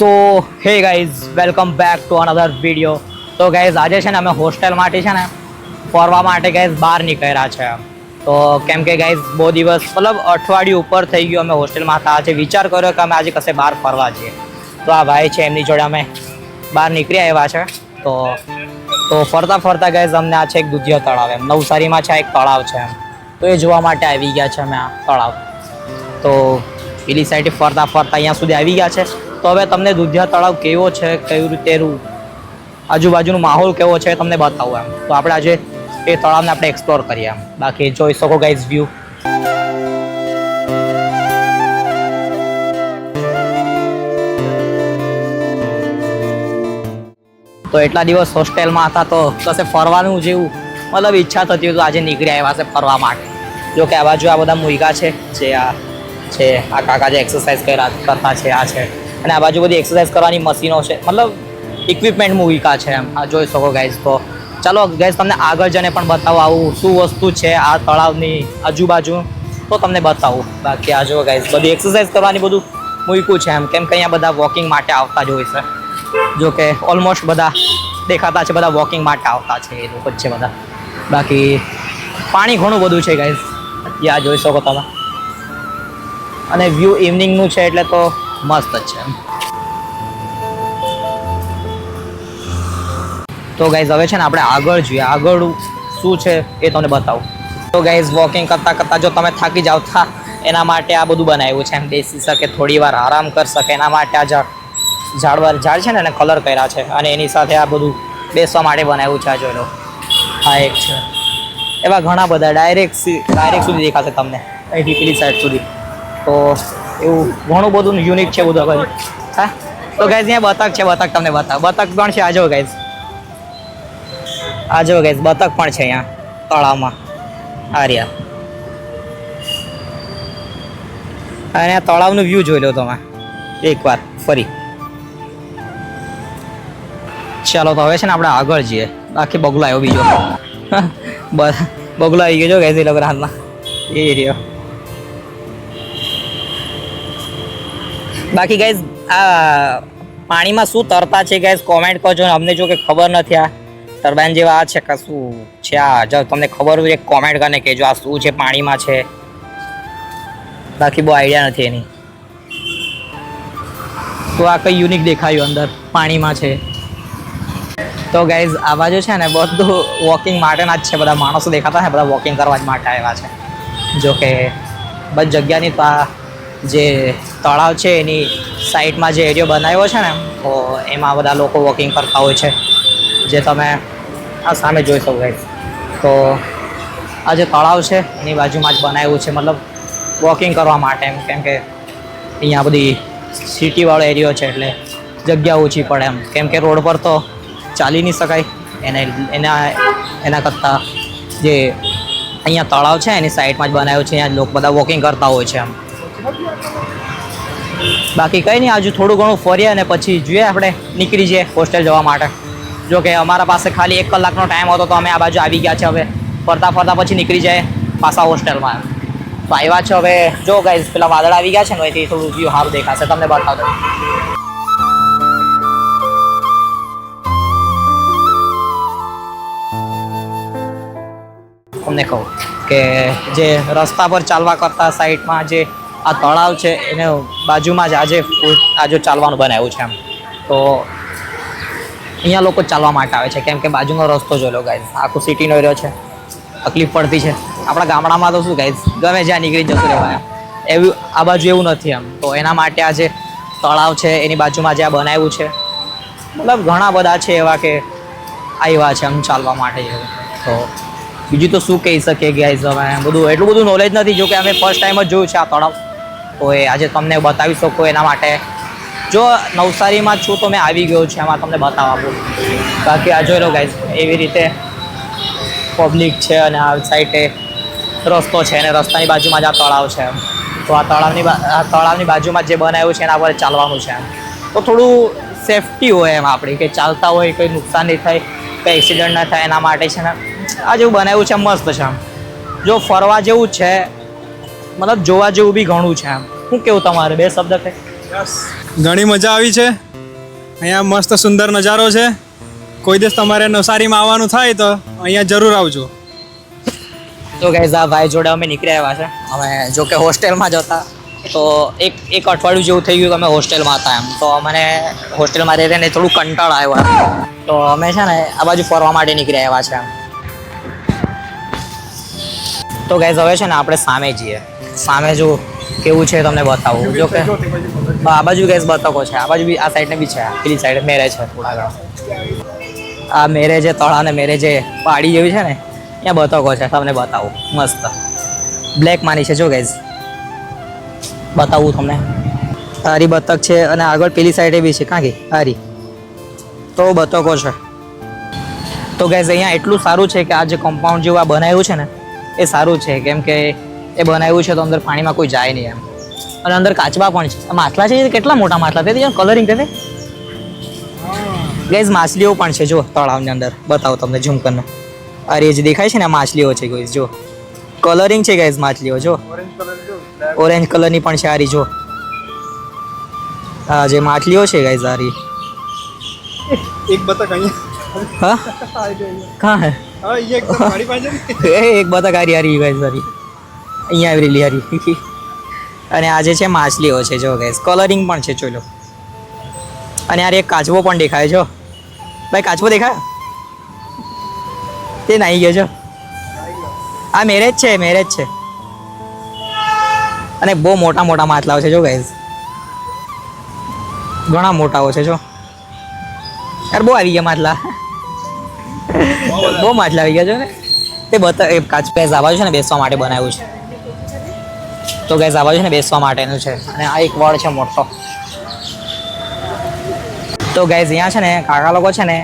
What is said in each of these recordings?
So hey guys welcome back to another video. તો guys આજે છે ને અમે હોસ્ટેલ માટે છે ને ફરવા માટે ગાઈઝ બહાર નીકળ્યા છે. તો કેમ કે ગાઈઝ બહુ દિવસ મતલબ અઠવાડિયું ઉપર થઈ ગયું અમે હોસ્ટેલમાં હતા. આજે વિચાર કર્યો કે અમે આજે કશે બહાર ફરવા જઈએ. તો આ ભાઈ છે એમની જોડે અમે બહાર નીકળી આવ્યા છે. તો ફરતા ફરતા ગાઈઝ અમને આ છે એક દુધિયા તળાવ, એમ નવસારીમાં છે એક તળાવ છે એમ. તો એ જોવા માટે આવી ગયા છે અમે આ તળાવ. તો પેલી સાઈડે ફરતા ફરતા અહીંયા સુધી આવી ગયા છે. તો હવે તમને દુધિયા તળાવ કેવો છે, કયું રીતે આજુબાજુનો માહોલ કેવો છે તમને બતાવું એમ. તો આપણે આજે એ તળાવને આપણે એક્સપ્લોર કરીએ એમ. બાકી જોઈ શકો ગાઈઝ વ્યૂ. તો એટલા દિવસ હોસ્ટેલમાં હતા તો કશે ફરવાનું જેવું મતલબ ઈચ્છા થતી હોય તો આજે નીકળી આવ્યા છે ફરવા માટે. જો કે આ બાજુ આ બધા મુઈગા છે જે આ છે, આ કાકા જે એક્સરસાઇઝ કરતા છે આ છે, અને આ બાજુ બધી એક્સરસાઇઝ કરવાની મશીનો છે, મતલબ ઇક્વિપમેન્ટ મૂકા છે એમ. આ જોઈ શકો ગાઈઝ. તો ચાલો ગાઈઝ તમને આગળ જઈને પણ બતાવો આવું શું વસ્તુ છે આ તળાવની આજુબાજુ, તો તમને બતાવું. બાકી આ જો ગાઈઝ બધી એક્સરસાઇઝ કરવાની બધું મૂક્યું છે એમ. કેમ કે અહીંયા બધા વોકિંગ માટે આવતા જ હોય છે. જો કે ઓલમોસ્ટ બધા દેખાતા છે, બધા વોકિંગ માટે આવતા છે એ લોકો જ છે બધા. બાકી પાણી ઘણું બધું છે ગાઈઝ, ત્યાં જોઈ શકો તમે. અને વ્યૂ ઇવનિંગનું છે એટલે તો મસ્ત જ છે એમ. તો ગાઈઝ હવે છે ને આપણે આગળ જોઈએ, આગળ શું છે એ તમને બતાવું. તો ગાઈઝ વોકિંગ કરતાં કરતાં જો તમે થાકી જાવ થા એના માટે આ બધું બનાવ્યું છે એમ. બેસી શકે, થોડી વાર આરામ કરી શકે એના માટે આ ઝાડ છે ને એને કલર કર્યા છે, અને એની સાથે આ બધું બેસવા માટે બનાવ્યું છે. આ જોઈ લો, આ એક છે. એવા ઘણા બધા ડાયરેક્ટ સુધી દેખાશે તમને અહીંથી પેલી સાઈડ સુધી. તો એવું ઘણું બધું યુનિક છે બધું આગળ. હા તો ગાઈઝ અહીંયા બતક છે, બતક તમને બતાવ. બતક પણ છે, આ જો ગાઈઝ, આ જો ગાઈઝ બતક પણ છે અહીંયા તળાવમાં. આ રહ્યા. અને આ તળાવનું વ્યૂ જોઈ લો તમે એકવાર ફરી. ચાલો તો હવે છે ને આપણે આગળ જઈએ. બાકી બગલો આવ્યો બીજો, બગલો આવી ગયો જો ગાઈઝ એ લોકો હાથમાં એ રહ્યો. બાકી ગાઈઝ આ પાણીમાં શું તરતા છે ગાઈઝ કોમેન્ટ કરજો. અમને જો કે ખબર નથી આ ટર્બાઇન જેવા આ છે કે શું છે આ, જો તમને ખબર હોય કોમેન્ટ કરીને કહેજો આ શું છે પાણીમાં છે. બાકી બહુ આઈડિયા નથી એની. તો આ કંઈ યુનિક દેખાયું અંદર પાણીમાં છે. તો ગાઈઝ આ બાજુ છે ને બધું વોકિંગ માટેના જ છે, બધા માણસો દેખાતા છે, બધા વોકિંગ કરવા જ માટે આવ્યા છે. જો કે બસ જગ્યાની તો આ જે તળાવ છે એની સાઈડમાં જે એરિયો બનાવ્યો છે ને તો એમાં બધા લોકો વોકિંગ કરતા હોય છે, જે તમે આ સામે જોઈ શકો ગાઈઝ. તો આ જે તળાવ છે એની બાજુમાં જ બનાવ્યું છે, મતલબ વોકિંગ કરવા માટે એમ. કેમ કે અહીંયા બધી સિટીવાળો એરિયો છે એટલે જગ્યા ઓછી પડે એમ. કેમ કે રોડ પર તો ચાલી નહીં શકાય એના કરતાં જે અહીંયા તળાવ છે એની સાઈડમાં જ બનાવ્યું છે, અહીંયા લોકો બધા વોકિંગ કરતા હોય છે એમ. બાકી કંઈ નહીં, હજુ થોડું ઘણું ફરીએ અને પછી જોઈએ આપણે નીકળી જઈએ હોસ્ટેલ જવા માટે. જો કે અમારા પાસે ખાલી 1 કલાકનો ટાઈમ હતો તો અમે આ બાજુ આવી ગયા છે. હવે ફરતા ફરતા પછી નીકળી જાય પાછા હોસ્ટેલમાં. તો આવ્યા છે હવે. જો ગાઈઝ પેલા વાદળ આવી ગયા છે ને એથી થોડું વ્યૂ સારું દેખાશે, તમને બતાવતો. તમને કહું કે જે રસ્તા પર ચાલવા કરતા સાઈડમાં જે આ તળાવ છે એને બાજુમાં જ આજે ચાલવાનું બનાવ્યું છે એમ. તો અહીંયા લોકો ચાલવા માટે આવે છે કેમ કે બાજુનો રસ્તો જોઈ લો ગાઈઝ, આખું સિટીનો એરિયો છે, તકલીફ પડતી છે. આપણા ગામડામાં તો શું ગાઈઝ ગમે જ્યાં નીકળી જતું રહેવાય એવું, આ બાજુ એવું નથી એમ. તો એના માટે આ જે તળાવ છે એની બાજુમાં જે આ બનાવ્યું છે, મતલબ ઘણા બધા છે એવા કે આવ્યા છે આમ ચાલવા માટે. તો બીજું તો શું કહી શકીએ ગાઈઝ, હવે બધું એટલું બધું નોલેજ નથી. જો કે અમે ફર્સ્ટ ટાઈમ જ જોયું છે આ તળાવ, તો એ આજે તમને બતાવી શકો એના માટે. જો નવસારીમાં છું તો મેં આવી ગયો છું એમાં તમને બતાવવા આપું. બાકી આ જોઈ લો ગાઈઝ એવી રીતે પબ્લિક છે, અને આ સાઈડે રસ્તો છે અને રસ્તાની બાજુમાં જ આ તળાવ છે. તો આ તળાવની બાજુમાં જે બનાવ્યું છે એના પર ચાલવાનું છે એમ. તો થોડું સેફટી હોય એમ આપણી, કે ચાલતા હોય કંઈ નુકસાન નહીં થાય, કંઈ એક્સિડન્ટ ના થાય એના માટે છે ને આ જેવું બનાવ્યું છે, મસ્ત છે આમ. જો ફરવા જેવું છે, મતલબ જોવા જેવું બી ઘણું છે આમ. શું કેવું તમારે બે શબ્દ કંઈ? ઘણી મજા આવી છે. અહીંયા મસ્ત સુંદર નજારો છે. કોઈ દિવસ તમારે નવસારીમાં આવવાનું થાય તો અહીંયા જરૂર આવજો. તો ગાઈઝ આ ભાઈ જોડે અમે નીકળી આવ્યા છે. અમે જો કે હોસ્ટેલમાં જ હતા તો એક અઠવાડિયું જેવું થઈ ગયું કે અમે હોસ્ટેલમાં હતા એમ. તો મને હોસ્ટેલમાં રહીને થોડું કંટાળ આવ્યો તો અમે છે ને આ બાજુ ફરવા માટે નીકળી આવ્યા છે એમ. તો ગાઈઝ હવે છે ને આપણે સામે જઈએ. સામે જો કેવું છે તમને બતાવું. જો કે આ બાજુ ગાઈઝ બતકો છે, આ બાજુ બી આ સાઈડને બી છે, પેલી સાઈડ મેરે છે થોડા ઘણા. આ મેરે જે તળા ને મેરે જે પાડી જેવી છે ને ત્યાં બતકો છે, તમને બતાવું. મસ્ત બ્લેક માની છે જો ગાઈઝ, બતાવું તમને. હારી બતક છે અને આગળ પેલી સાઈડે બી છે. કાં ગઈ હારી? તો બતકો છે. તો ગાઈઝ અહીંયા એટલું સારું છે કે આ જે કમ્પાઉન્ડ જેવું આ બનાવ્યું છે ને એ સારું છે, કેમ કે એ બનાવ્યું છે તો અંદર પાણીમાં કોઈ જાય નહીં એમ. અને અંદર કાચબા પણ છે. માછલા છે, કેટલા મોટા માછલા તે કલરિંગ તે ગાઈઝ માછલીઓ પણ છે જો તળાવની અંદર. બતાવો તમને ઝૂમ કરીને. અરે જે દેખાય છે ને માછલીઓ છે ગાઈઝ, જો કલરિંગ છે ગાઈઝ માછલીઓ. જો ઓરેન્જ કલરની પણ છે આરી. જો હા જે માછલીઓ છે ગાઈઝ આરી. એક બતક અહીંયા. હા કहाँ है? હા ये एकदम गाड़ी पाजे એક બતક હારી હારી ગાઈઝ હારી અહીંયા આવી રહેલી હારી. અને આ જે છે માછલીઓ છે જો ગાઈઝ, કલરિંગ પણ છે ચોલો. અને યાર એક કાચબો પણ દેખાય છે. ભાઈ કાચબો દેખાય? તે નાહી ગયો છો. આ મેરેજ છે, મેરેજ છે. અને બહુ મોટા મોટા માછલાઓ છે જો ગાઈઝ, ઘણા મોટાઓ છે જો. યાર બહુ આવી ગયા માછલા, બહુ માછલા આવી ગયા છે ને. તે એ કાચ ગેસ આ બાજુ છે ને બેસવા માટે બનાવ્યું છે. તો ગેસ આ બાજુ છે ને બેસવા માટેનું છે. અને આ એક વડ છે મોટો. તો ગેસ અહીંયા છે ને કાકા લોકો છે ને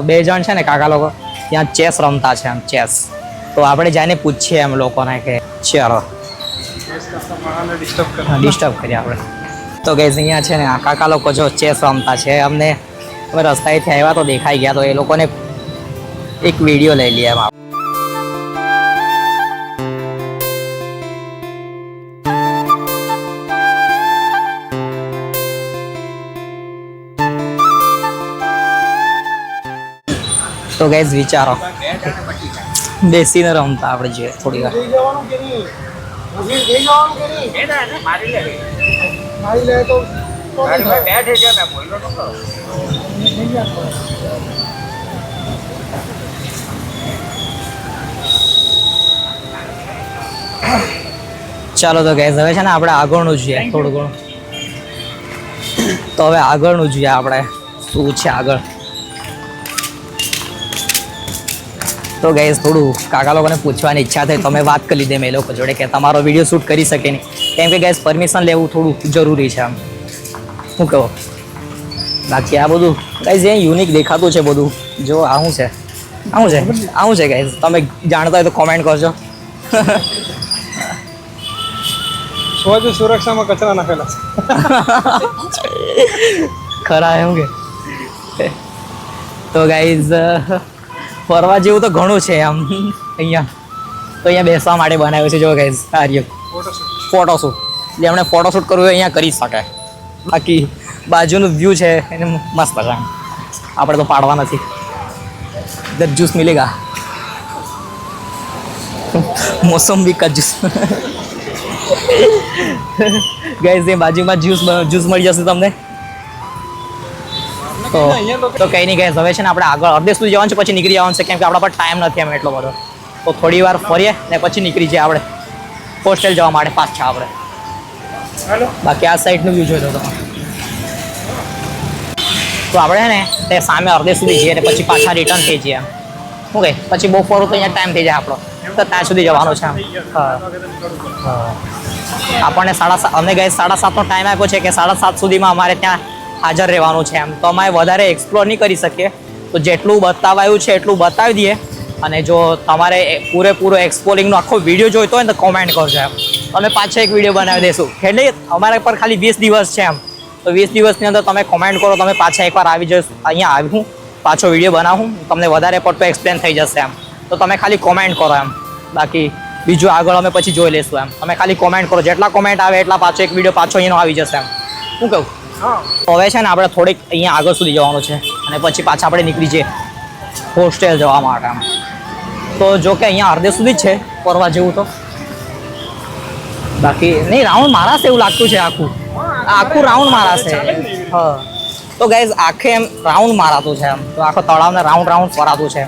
2 જણ છે ને કાકા લોકો ત્યાં ચેસ રમતા છે એમ, ચેસ. તો આપણે જઈને પૂછીએ એમ લોકોને કે ચાલો ડિસ્ટર્બ કરીએ આપણે. તો ગેસ અહીંયા છે ને આ કાકા લોકો જો ચેસ રમતા છે. અમને અમે રસ્તાએથી આવ્યા તો દેખાઈ ગયા, તો એ લોકોને એક વિડીયો લઈ લઈએ એમ. તો ગાઈઝ વિચારો બેસીને રમતા આપણે જોઈએ થોડી વાર. ચાલો તો ગાઈઝ હવે છે ને આપણે આગળનું જોઈએ થોડું ઘણું. તો હવે આગળનું જોઈએ આપણે શું છે આગળ. તો ગાઈઝ થોડું કાકા લોકોને પૂછવાની ઈચ્છા થઈ તો અમે વાત કરી લીધી મેં એ લોકો જોડે કે તમારો વિડીયો શૂટ કરી શકે નહીં, કેમ કે ગાઈઝ પરમિશન લેવું થોડું જરૂરી છે આમ. શું કહો? બાકી આ બધું ગાઈઝ અહીંયા યુનિક દેખાતું છે બધું. જો આવું છે, આવું છે, આવું છે ગાઈઝ. તમે જાણતા હોય તો કોમેન્ટ કરજો. સ્વજ સુરક્ષામાં કચરા નાખેલા છે. ખરા એમ કે. તો ગાઈઝ ફરવા જેવું તો ઘણું છે આમ અહીંયા. તો અહીંયા બેસવા માટે બનાવ્યું છે જો ગાઈઝ. આર્ય ફોટોશૂટ, જેમણે ફોટોશૂટ કરવું હોય અહીંયા કરી શકે. બાકી બાજુનું વ્યૂ છે એને મસ્ત છે. આપણે તો પાડવા નથી. દર જ્યુસ મિલેગા, મોસંબી કા જ્યુસ. ગાઈઝ એ બાજુમાં જ્યુસ મળી જશે તમને. તો કંઈ નહીં ગાઈઝ, હવે છે ને આપણે આગળ અડધે સુધી જવાનું છે, પછી નીકળી જવાનું છે, કેમ કે આપણા પર ટાઈમ નથી એમ એટલો બધો. તો થોડી વાર ફરીએ ને પછી નીકળી જઈએ આપણે હોસ્ટેલ જવા માટે પાછા આપણે. બાકી આ સાઈડનું વ્યૂ જોઈ લો તમે. તો આપણે ને તે સામે અડધે સુધી જઈએ ને પછી પાછા રિટર્ન થઈ જઈએ. શું કહે? પછી બહુ ફરું તો અહીંયા ટાઈમ થઈ જાય આપણો, તો ત્યાં સુધી જવાનું છે. આપણને અમને ગાઈઝ 7:30નો ટાઈમ આપ્યો છે કે 7:30 સુધીમાં અમારે ત્યાં હાજર રહેવાનું છે એમ. તો અમે વધારે એક્સપ્લોર નહીં કરી શકીએ, તો જેટલું બતાવાયું છે એટલું બતાવી દઈએ. અને જો તમારે પૂરેપૂરો એક્સપ્લોરિંગનો આખો વિડીયો જોઈતો હોય ને તો કોમેન્ટ કરજો એમ. અમે પાછો એક વિડીયો બનાવી દઈશું. એટલે અમારા પર ખાલી 20 દિવસ છે એમ. તો 20 દિવસની અંદર તમે કોમેન્ટ કરો, તમે પાછા એકવાર આવી જશો, અહીંયા આવું પાછો વિડીયો બનાવું, તમને વધારે પડતો એક્સપ્લેન થઈ જશે એમ. તો તમે ખાલી કોમેન્ટ કરો એમ. બાકી બીજું આગળ અમે પછી જોઈ લઈશું એમ. તમે ખાલી કોમેન્ટ કરો, જેટલા કોમેન્ટ આવે એટલા પાછો એક વિડીયો પાછો અહીંનો આવી જશે એમ. શું કહું? તો હવે છે ને આપણે થોડીક અહીંયા આગળ સુધી જવાનું છે અને પછી પાછા આપણે નીકળી જઈએ હોસ્ટેલ જવા માટે. તો જો કે અહીંયા અડધે સુધી જ છે ફરવા જેવું તો, બાકી નહીં રાઉન્ડ મારાશે એવું લાગતું છે. આખું રાઉન્ડ મારાશે. હા તો ગાઈઝ આખે એમ રાઉન્ડ મારાતું છે એમ, તો આખો તળાવને રાઉન્ડ ફરાતું છે.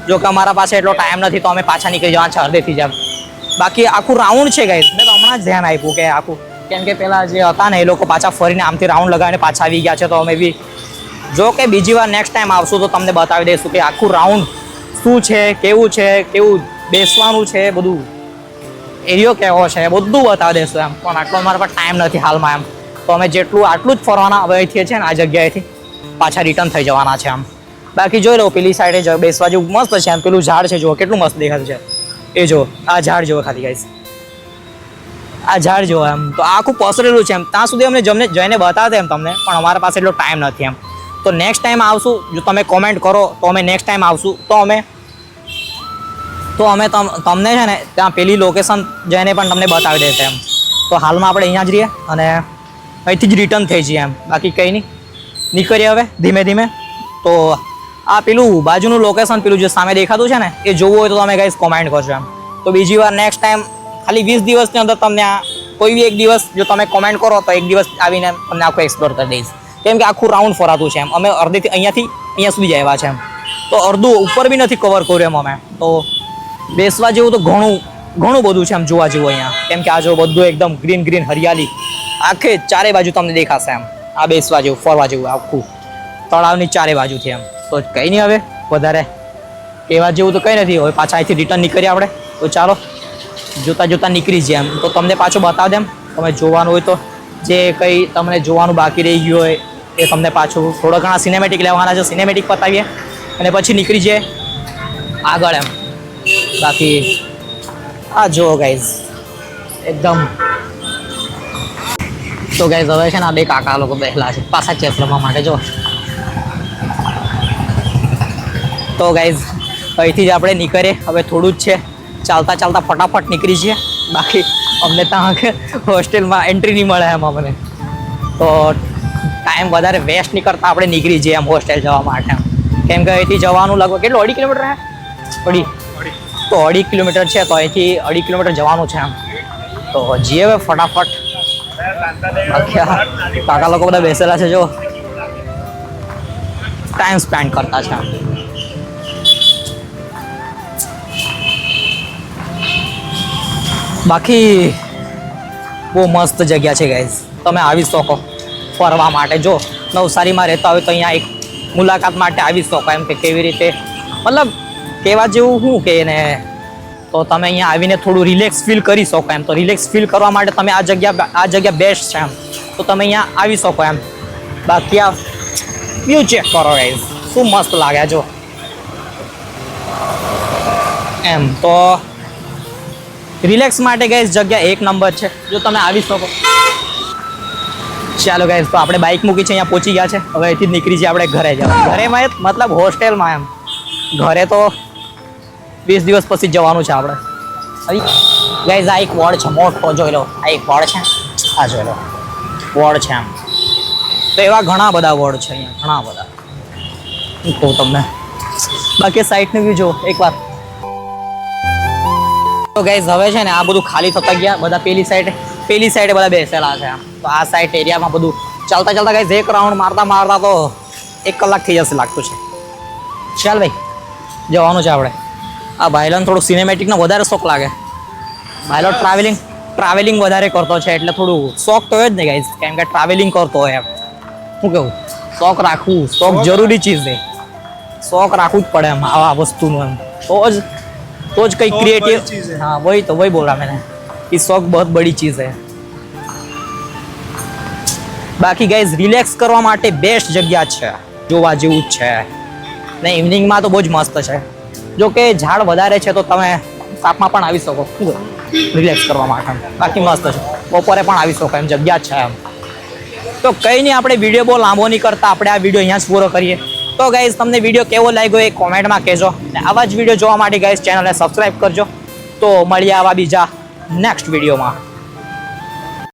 જો કે અમારા પાસે એટલો ટાઈમ નથી તો અમે પાછા નીકળી જવાના છે અડધેથી જ એમ. બાકી આખું રાઉન્ડ છે ગાઈઝ. મેં તો હમણાં જ ધ્યાન આપ્યું કે આખું, કેમ કે પેલા જે હતા ને એ લોકો પાછા ફરીને આમથી રાઉન્ડ લગાવીને પાછા આવી ગયા છે. તો અમે બી જો કે બીજી વાર નેક્સ્ટ ટાઈમ આવશું તો તમને બતાવી દઈશું કે આખું રાઉન્ડ શું છે, કેવું બેસવાનું છે, બધું એરિયો કેવો છે બધું બતાવી દઈશું એમ. પણ આટલો અમારા પર ટાઈમ નથી હાલમાં એમ, તો અમે આટલું જ ફરવાના હવે અહીંથી છે ને આ જગ્યાએથી પાછા રિટર્ન થઈ જવાના છે એમ. બાકી જોઈ લો પેલી સાઈડે બેસવા જેવું મસ્ત છે એમ. પેલું ઝાડ છે જો કેટલું મસ્ત દેખાતું છે એ જો. આ ઝાડ જો ખાલી ગાઈસ, આ ઝાડ જો એમ. તો આખું પસરેલું છે એમ. ત્યાં સુધી અમને જઈને બતાવતા એમ તમને, પણ અમારા પાસે એટલો ટાઈમ નથી એમ. તો નેક્સ્ટ ટાઈમ આવશું જો તમે કોમેન્ટ કરો તો અમે નેક્સ્ટ ટાઈમ આવશું તો અમે તમને છે ને ત્યાં પેલી લોકેશન જઈને પણ તમને બતાવી દેશે એમ. તો હાલમાં આપણે અહીંયા જ રહીએ અને અહીંથી જ રિટર્ન થઈ જઈએ એમ. બાકી કંઈ નહીં, નીકળીએ હવે ધીમે ધીમે. તો આ પેલું બાજુનું લોકેશન પેલું જે સામે દેખાતું છે ને એ જોવું હોય તો તમે ગાઈસ કોમેન્ટ કરજો એમ. તો બીજી વાર નેક્સ્ટ ટાઈમ ખાલી 20 દિવસની અંદર તમને આ કોઈ બી એક દિવસ જો તમે કોમેન્ટ કરો તો એક દિવસ આવીને તમને આખું એક્સપ્લોર કરી દઈશ. કેમ કે આખું રાઉન્ડ ફરાતું છે એમ. અમે અડધેથી અહીંયાથી અહીંયા સુધી જ આવ્યા છે એમ. તો અડધું ઉપર બી નથી કવર કર્યું એમ અમે. તો બેસવા જેવું તો ઘણું બધું છે એમ જોવા જેવું અહીંયા. કેમ કે આ જો બધું એકદમ ગ્રીન હરિયાળી આખે ચારે બાજુ તમને દેખાશે એમ. આ બેસવા જેવું ફરવા જેવું આખું તળાવની ચારે બાજુથી એમ. તો કંઈ નહીં હવે વધારે કહેવા જેવું તો કંઈ નથી. હવે પાછા અહીંથી રિટર્ન નીકળીએ આપણે. તો ચાલો જોતા નીકળી જઈએ એમ. તો તમને પાછું બતાવી દેમ તમે જોવાનું હોય તો, જે કંઈ તમને જોવાનું બાકી રહી ગયું હોય એ તમને પાછું થોડા ઘણા સિનેમેટિક લેવાના છે. સિનેમેટિક પતાવીએ અને પછી નીકળી જઈએ આગળ એમ. બાકી આ જુઓ ગાઈઝ એકદમ. તો ગાઈઝ હવે છે ને આ બે કાકા લોકો બેઠેલા છે પાછા ચેસ રમવા માટે જો. તો ગાઈઝ અહીંથી જ આપણે નીકળીએ હવે. થોડું જ છે, ચાલતા ફટાફટ નીકળી જઈએ. બાકી અમને ત્યાં હોસ્ટેલમાં એન્ટ્રી નહીં મળે એમ અમને. તો ટાઈમ વધારે વેસ્ટ નહીં કરતા આપણે નીકળી જઈએ એમ હોસ્ટેલ જવા માટે. કેમ કે અહીંથી જવાનું લગભગ કેટલું 2.5 કિલોમીટર છે? તો 2.5 કિલોમીટર છે. તો અહીંથી 2.5 કિલોમીટર જવાનું છે એમ. તો જઈએ હવે ફટાફટ. કાકા લોકો બધા બેસેલા છે જો, ટાઈમ સ્પેન્ડ કરતા છે. બાકી બહુ મસ્ત જગ્યા છે ગાઈઝ. તમે આવી શકો ફરવા માટે. જો નવસારીમાં રહેતા હોય તો અહીંયા એક મુલાકાત માટે આવી શકો એમ. કે કેવી રીતે મતલબ કહેવા જેવું શું કે એને, તો તમે અહીંયા આવીને થોડું રિલેક્સ ફીલ કરી શકો એમ. તો રિલેક્સ ફીલ કરવા માટે તમે આ જગ્યા બેસ્ટ છે એમ. તો તમે અહીંયા આવી શકો એમ. બાકી આ વ્યૂ ચેક કરો ગાઈઝ, શું મસ્ત લાગે જો એમ. તો રિલેક્સ માટે ગાઈઝ જગ્યા એક નંબર છે જો તમે આવી શકો. ચાલો ગાઈઝ તો આપણે બાઇક મૂકી છે અહીંયા પહોંચી ગયા છે. હવે અહીંથી જ નીકળી જઈએ આપણે ઘરે જવા. ઘરેમાં મતલબ હોસ્ટેલમાં એમ. ઘરે તો 20 દિવસ પછી જવાનું છે આપણે. ગાઈઝ આ એક વોર્ડ છે મોટો, જોઈ લો. આ એક વોર્ડ છે, આ જોઈ લો વોર્ડ છે એમ. તો એવા ઘણા બધા વોર્ડ છે અહીંયા, ઘણા બધા. હું કહું તમને. બાકી સાઈડનું વ્યૂ જો એકવાર. તો ગાઈઝ હવે છે ને આ બધું ખાલી થતા ગયા. બધા પેલી સાઈડે બધા બેસેલા છે એમ. તો આ સાઈડ એરિયામાં બધું ચાલતા ગાઈઝ એક રાઉન્ડ મારતા તો 1 કલાક થઈ જશે લાગતું છે. ચાલ ભાઈ જવાનું છે આપણે. આ ભાઈલાને થોડું સિનેમેટિકનો વધારે શોખ લાગે. ભાઈલો ટ્રાવેલિંગ વધારે કરતો છે એટલે થોડું શોખ તો હોય જ ને ગાઈઝ. કેમ કે ટ્રાવેલિંગ કરતો હોય એમ. શું કેવું, શોખ રાખવું, શોખ જરૂરી ચીજ છે. શોખ રાખવું જ પડે એમ આવા વસ્તુનું એમ. तो कई क्रिएटिव, हाँ वही बोल रहा मैंने कि शौक बहुत बड़ी चीज़ है. बाकी गाइज रिलेक्स करवा माटे बेस्ट जगह है, જોવા જેવું જ છે ને. ઇવનિંગમાં તો બહુ જ મસ્ત છે. જો કે ઝાડ વધારે છે તો તમે સાપમાં પણ આવી શકો રિલેક્સ કરવા માટે. બાકી મસ્ત છે, બપોરે પણ આવી શકો એમ જગ્યા છે એમ. તો કંઈ નહીં, આપણે વિડીયો બહુ લાંબો નહીં કરતા, આપણે આ વિડીયો અહીંયા જ પૂરો કરીએ. તો ગાઈઝ તમને વિડીયો કેવો લાગ્યો એ કોમેન્ટમાં કહેજો. ને આવા જ વિડીયો જોવા માટે ગાઈઝ ચેનલને સબસ્ક્રાઈબ કરજો. તો મળીએ આવા બીજા નેક્સ્ટ વિડીયોમાં.